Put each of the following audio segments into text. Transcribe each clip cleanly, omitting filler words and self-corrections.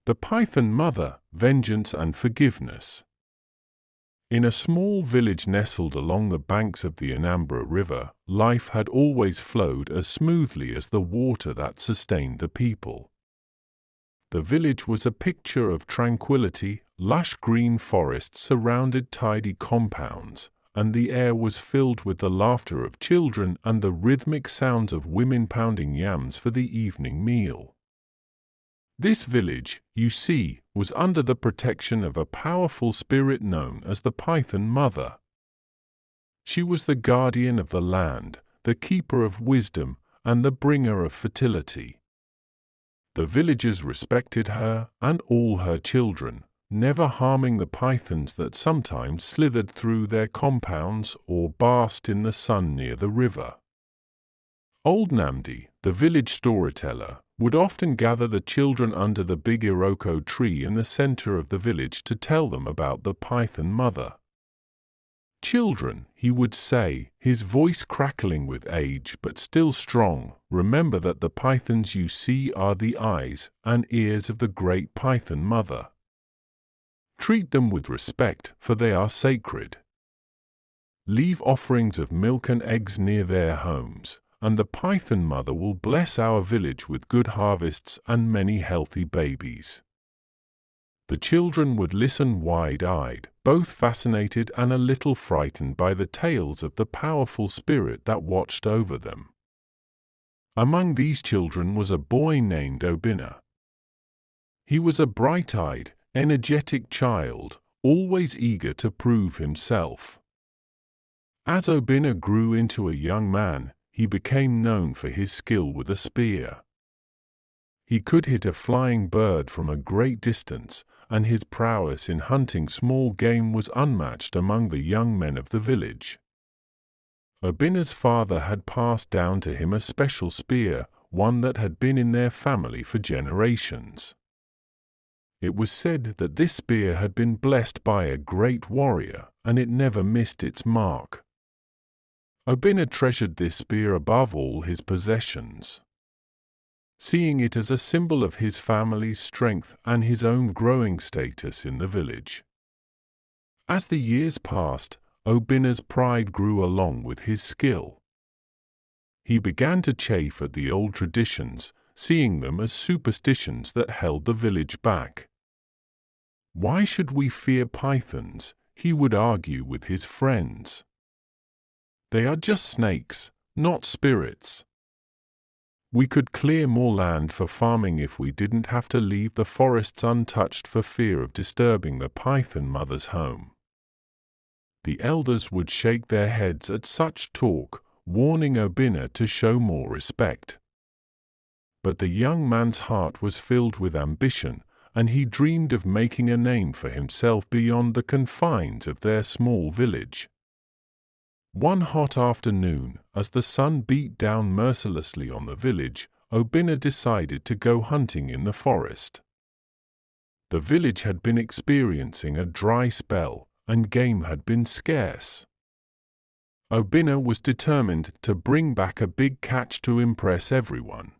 The Python Mother, Vengeance and Forgiveness. In a small village nestled along the banks of the Anambra River, life had always flowed as smoothly as the water that sustained the people. The village was a picture of tranquility. Lush green forests surrounded tidy compounds, and the air was filled with the laughter of children and the rhythmic sounds of women pounding yams for the evening meal. This village, you see, was under the protection of a powerful spirit known as the Python Mother. She was the guardian of the land, the keeper of wisdom, and the bringer of fertility. The villagers respected her and all her children, never harming the pythons that sometimes slithered through their compounds or basked in the sun near the river. Old Namdi, the village storyteller, would often gather the children under the big iroko tree in the center of the village to tell them about the Python Mother. "Children," he would say, his voice crackling with age but still strong, "remember that the pythons you see are the eyes and ears of the great Python Mother. Treat them with respect, for they are sacred. Leave offerings of milk and eggs near their homes, and the Python Mother will bless our village with good harvests and many healthy babies." The children would listen wide-eyed, both fascinated and a little frightened by the tales of the powerful spirit that watched over them. Among these children was a boy named Obinna. He was a bright-eyed, energetic child, always eager to prove himself. As Obinna grew into a young man, he became known for his skill with a spear. He could hit a flying bird from a great distance, and his prowess in hunting small game was unmatched among the young men of the village. Obinna's father had passed down to him a special spear, one that had been in their family for generations. It was said that this spear had been blessed by a great warrior, and it never missed its mark. Obinna treasured this spear above all his possessions, seeing it as a symbol of his family's strength and his own growing status in the village. As the years passed, Obinna's pride grew along with his skill. He began to chafe at the old traditions, seeing them as superstitions that held the village back. "Why should we fear pythons?" he would argue with his friends. "They are just snakes, not spirits. We could clear more land for farming if we didn't have to leave the forests untouched for fear of disturbing the Python Mother's home." The elders would shake their heads at such talk, warning Obinna to show more respect. But the young man's heart was filled with ambition, and he dreamed of making a name for himself beyond the confines of their small village. One hot afternoon, as the sun beat down mercilessly on the village, Obinna decided to go hunting in the forest. The village had been experiencing a dry spell, and game had been scarce. Obinna was determined to bring back a big catch to impress everyone.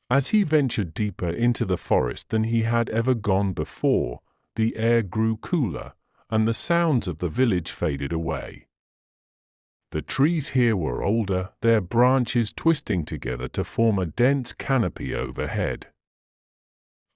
As he ventured deeper into the forest than he had ever gone before, the air grew cooler, and the sounds of the village faded away. The trees here were older, their branches twisting together to form a dense canopy overhead.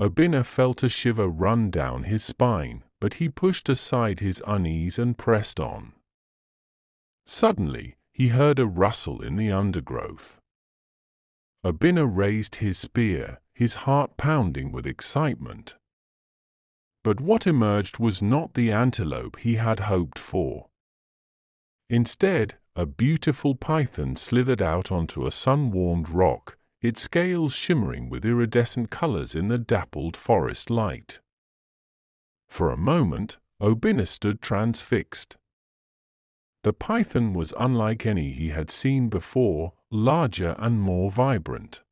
Obinna felt a shiver run down his spine, but he pushed aside his unease and pressed on. Suddenly, he heard a rustle in the undergrowth. Obinna raised his spear, his heart pounding with excitement. But what emerged was not the antelope he had hoped for. Instead, a beautiful python slithered out onto a sun-warmed rock, its scales shimmering with iridescent colors in the dappled forest light. For a moment, Obinna stood transfixed. The python was unlike any he had seen before, larger and more vibrant.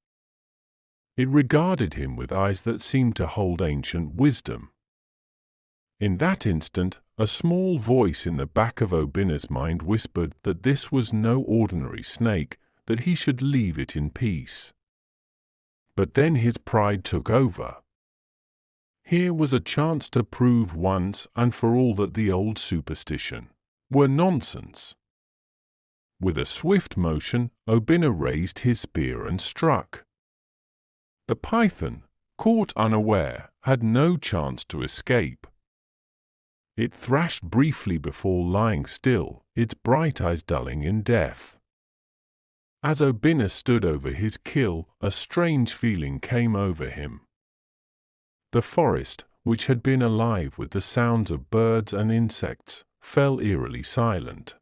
It regarded him with eyes that seemed to hold ancient wisdom. In that instant, a small voice in the back of Obinna's mind whispered that this was no ordinary snake, that he should leave it in peace. But then his pride took over. Here was a chance to prove once and for all that the old superstition were nonsense. With a swift motion, Obinna raised his spear and struck. The python, caught unaware, had no chance to escape. It thrashed briefly before lying still, its bright eyes dulling in death. As Obinna stood over his kill, a strange feeling came over him. The forest, which had been alive with the sounds of birds and insects, fell eerily silent.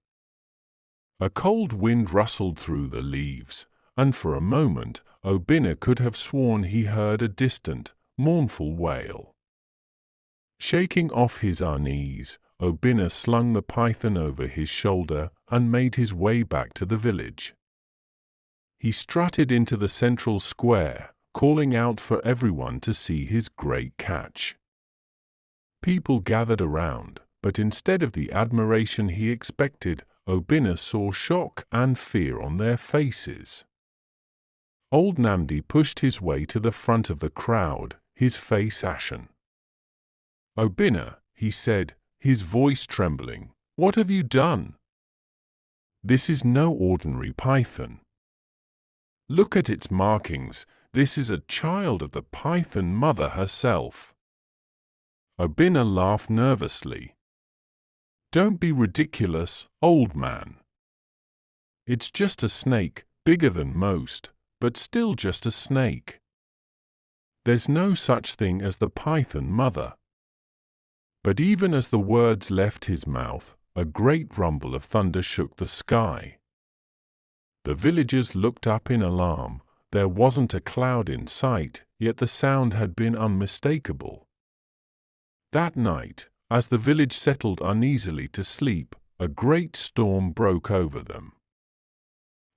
A cold wind rustled through the leaves, and for a moment Obinna could have sworn he heard a distant, mournful wail. Shaking off his unease, Obinna slung the python over his shoulder and made his way back to the village. He strutted into the central square, calling out for everyone to see his great catch. People gathered around, but instead of the admiration he expected, Obinna saw shock and fear on their faces. Old Namdi pushed his way to the front of the crowd, his face ashen. "Obinna," he said, his voice trembling, "what have you done? This is no ordinary python. Look at its markings, this is a child of the python mother herself." Obinna laughed nervously. "Don't be ridiculous, old man. It's just a snake, bigger than most, but still just a snake. There's no such thing as the python mother." But even as the words left his mouth, a great rumble of thunder shook the sky. The villagers looked up in alarm. There wasn't a cloud in sight, yet the sound had been unmistakable. That night, as the village settled uneasily to sleep, a great storm broke over them.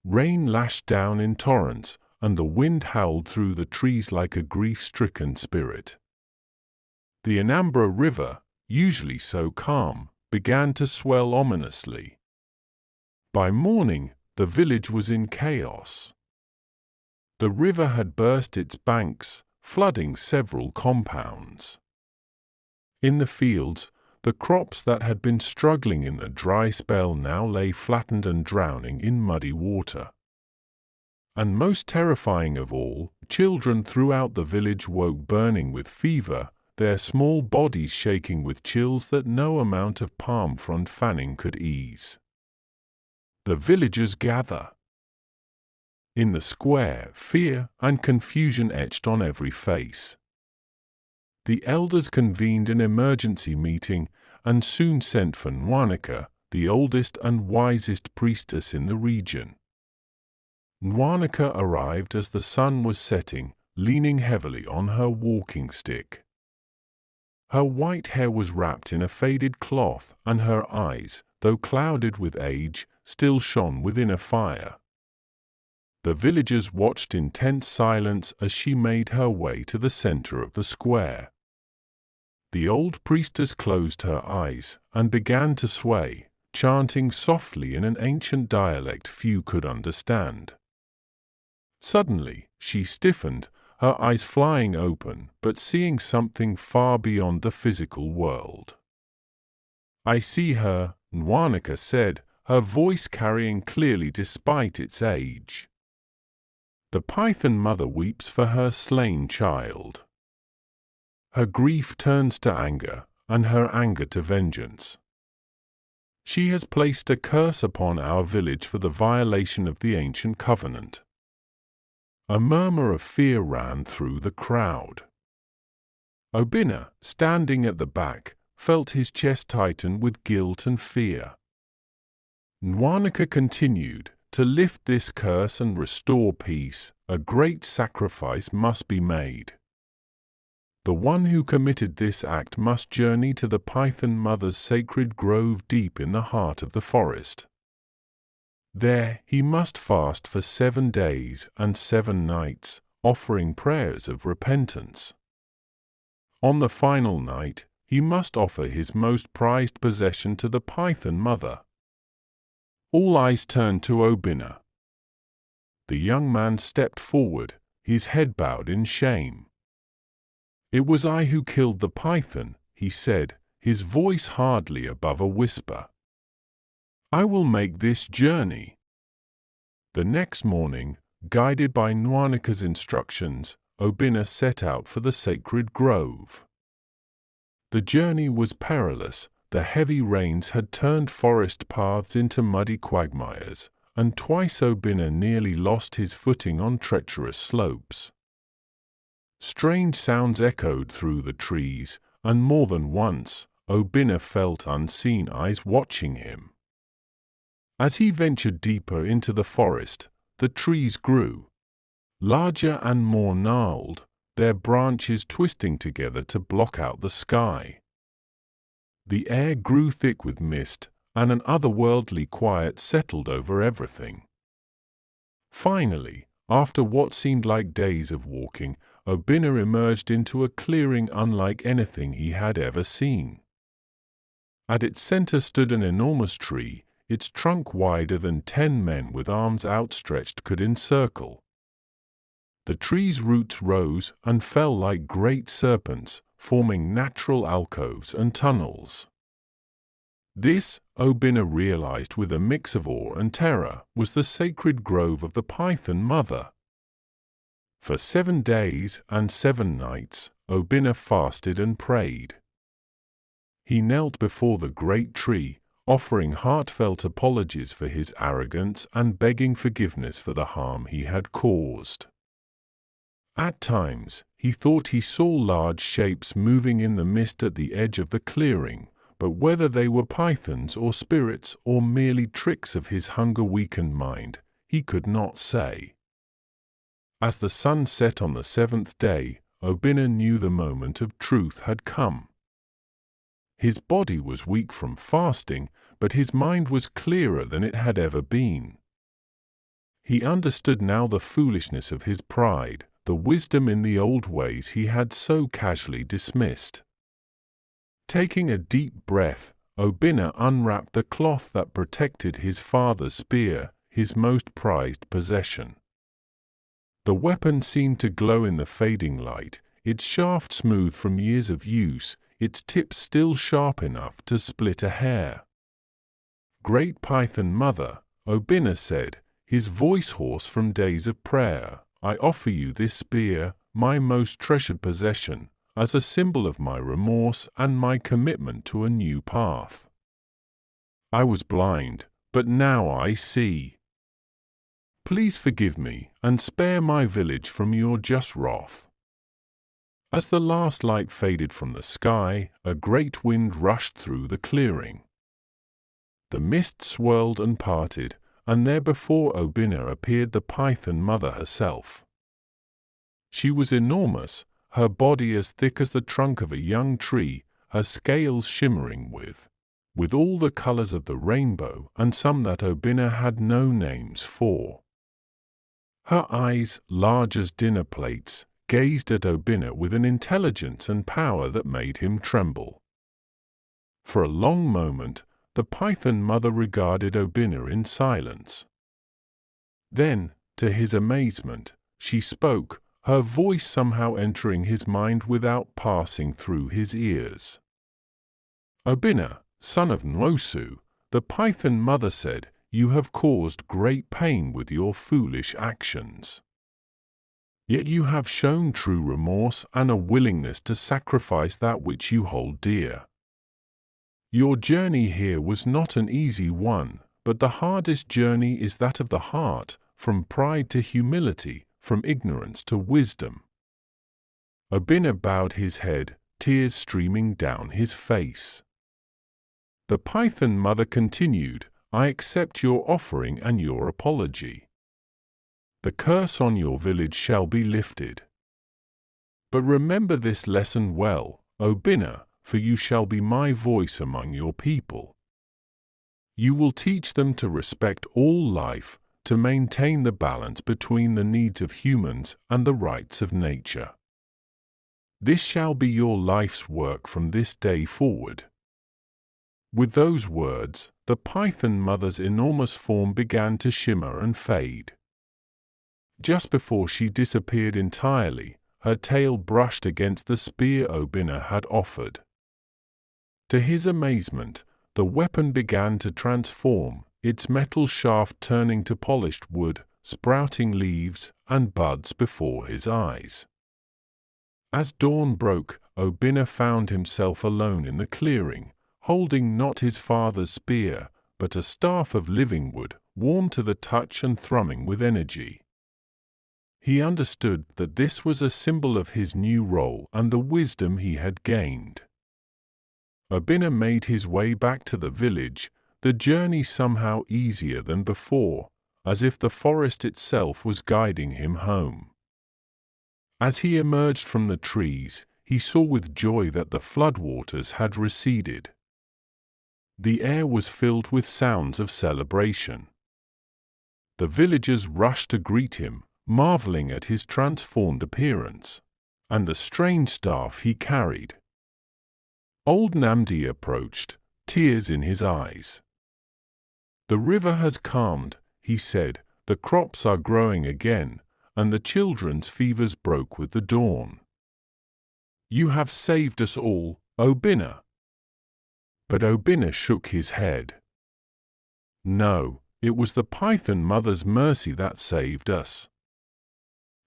Rain lashed down in torrents, and the wind howled through the trees like a grief-stricken spirit. The Anambra River, usually so calm, began to swell ominously. By morning, the village was in chaos. The river had burst its banks, flooding several compounds. In the fields, the crops that had been struggling in the dry spell now lay flattened and drowning in muddy water. And most terrifying of all, children throughout the village woke burning with fever, their small bodies shaking with chills that no amount of palm frond fanning could ease. The villagers gather. In the square, fear and confusion etched on every face. The elders convened an emergency meeting and soon sent for Nwanika, the oldest and wisest priestess in the region. Nwanika arrived as the sun was setting, leaning heavily on her walking stick. Her white hair was wrapped in a faded cloth, and her eyes, though clouded with age, still shone within a fire. The villagers watched in tense silence as she made her way to the center of the square. The old priestess closed her eyes and began to sway, chanting softly in an ancient dialect few could understand. Suddenly, she stiffened, her eyes flying open, but seeing something far beyond the physical world. "I see her," Nwanika said, her voice carrying clearly despite its age. "The python mother weeps for her slain child. Her grief turns to anger, and her anger to vengeance. She has placed a curse upon our village for the violation of the ancient covenant." A murmur of fear ran through the crowd. Obinna, standing at the back, felt his chest tighten with guilt and fear. Nwanika continued, "To lift this curse and restore peace, a great sacrifice must be made. The one who committed this act must journey to the Python Mother's sacred grove deep in the heart of the forest. There he must fast for 7 days and 7 nights, offering prayers of repentance. On the final night, he must offer his most prized possession to the Python Mother." All eyes turned to Obinna. The young man stepped forward, his head bowed in shame. "It was I who killed the python," he said, his voice hardly above a whisper. "I will make this journey." The next morning, guided by Nwaneka's instructions, Obinna set out for the sacred grove. The journey was perilous. The heavy rains had turned forest paths into muddy quagmires, and twice Obinna nearly lost his footing on treacherous slopes. Strange sounds echoed through the trees, and more than once, Obinna felt unseen eyes watching him. As he ventured deeper into the forest, the trees grew, larger and more gnarled, their branches twisting together to block out the sky. The air grew thick with mist, and an otherworldly quiet settled over everything. Finally, after what seemed like days of walking, Obinna emerged into a clearing unlike anything he had ever seen. At its center stood an enormous tree, its trunk wider than 10 men with arms outstretched could encircle. The tree's roots rose and fell like great serpents, forming natural alcoves and tunnels. This, Obinna realized with a mix of awe and terror, was the sacred grove of the Python Mother. For 7 days and 7 nights, Obinna fasted and prayed. He knelt before the great tree, offering heartfelt apologies for his arrogance and begging forgiveness for the harm he had caused. At times, he thought he saw large shapes moving in the mist at the edge of the clearing, but whether they were pythons or spirits or merely tricks of his hunger-weakened mind, he could not say. As the sun set on the 7th day, Obinna knew the moment of truth had come. His body was weak from fasting, but his mind was clearer than it had ever been. He understood now the foolishness of his pride, the wisdom in the old ways he had so casually dismissed. Taking a deep breath, Obinna unwrapped the cloth that protected his father's spear, his most prized possession. The weapon seemed to glow in the fading light, its shaft smooth from years of use, its tip still sharp enough to split a hair. "Great Python Mother," Obinna said, his voice hoarse from days of prayer, "I offer you this spear, my most treasured possession, as a symbol of my remorse and my commitment to a new path. I was blind, but now I see. Please forgive me and spare my village from your just wrath." As the last light faded from the sky, a great wind rushed through the clearing. The mist swirled and parted, and there before Obinna appeared the Python Mother herself. She was enormous, her body as thick as the trunk of a young tree, her scales shimmering with all the colors of the rainbow and some that Obinna had no names for. Her eyes, large as dinner plates, gazed at Obinna with an intelligence and power that made him tremble. For a long moment, the Python Mother regarded Obinna in silence. Then, to his amazement, she spoke, her voice somehow entering his mind without passing through his ears. "Obinna, son of Nwosu," the Python Mother said, "you have caused great pain with your foolish actions. Yet you have shown true remorse and a willingness to sacrifice that which you hold dear. Your journey here was not an easy one, but the hardest journey is that of the heart, from pride to humility, from ignorance to wisdom." Obinna bowed his head, tears streaming down his face. The Python Mother continued, "I accept your offering and your apology. The curse on your village shall be lifted. But remember this lesson well, Obinna, for you shall be my voice among your people. You will teach them to respect all life, to maintain the balance between the needs of humans and the rights of nature. This shall be your life's work from this day forward." With those words, the Python Mother's enormous form began to shimmer and fade. Just before she disappeared entirely, her tail brushed against the spear Obinna had offered. To his amazement, the weapon began to transform, its metal shaft turning to polished wood, sprouting leaves and buds before his eyes. As dawn broke, Obinna found himself alone in the clearing, holding not his father's spear, but a staff of living wood, warm to the touch and thrumming with energy. He understood that this was a symbol of his new role and the wisdom he had gained. Obinna made his way back to the village, the journey somehow easier than before, as if the forest itself was guiding him home. As he emerged from the trees, he saw with joy that the floodwaters had receded. The air was filled with sounds of celebration. The villagers rushed to greet him, marveling at his transformed appearance and the strange staff he carried. Old Namdi approached, tears in his eyes. "The river has calmed," he said, "the crops are growing again, and the children's fevers broke with the dawn. You have saved us all, Obinna." But Obinna shook his head. "No, it was the Python Mother's mercy that saved us.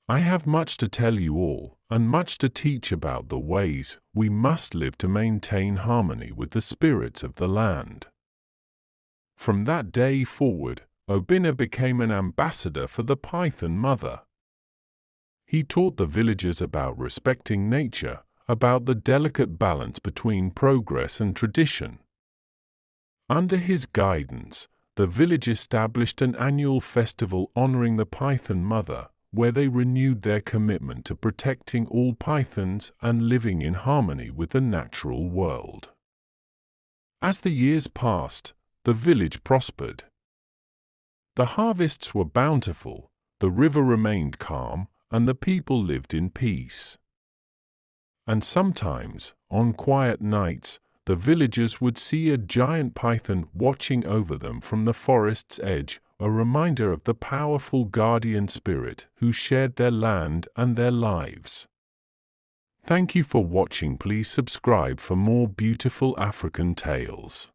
I have much to tell you all, and much to teach about the ways we must live to maintain harmony with the spirits of the land." From that day forward, Obinna became an ambassador for the Python Mother. He taught the villagers about respecting nature, about the delicate balance between progress and tradition. Under his guidance, the village established an annual festival honoring the Python Mother, where they renewed their commitment to protecting all pythons and living in harmony with the natural world. As the years passed, the village prospered. The harvests were bountiful, the river remained calm, and the people lived in peace. And sometimes, on quiet nights, the villagers would see a giant python watching over them from the forest's edge, a reminder of the powerful guardian spirit who shared their land and their lives. Thank you for watching. Please subscribe for more beautiful African tales.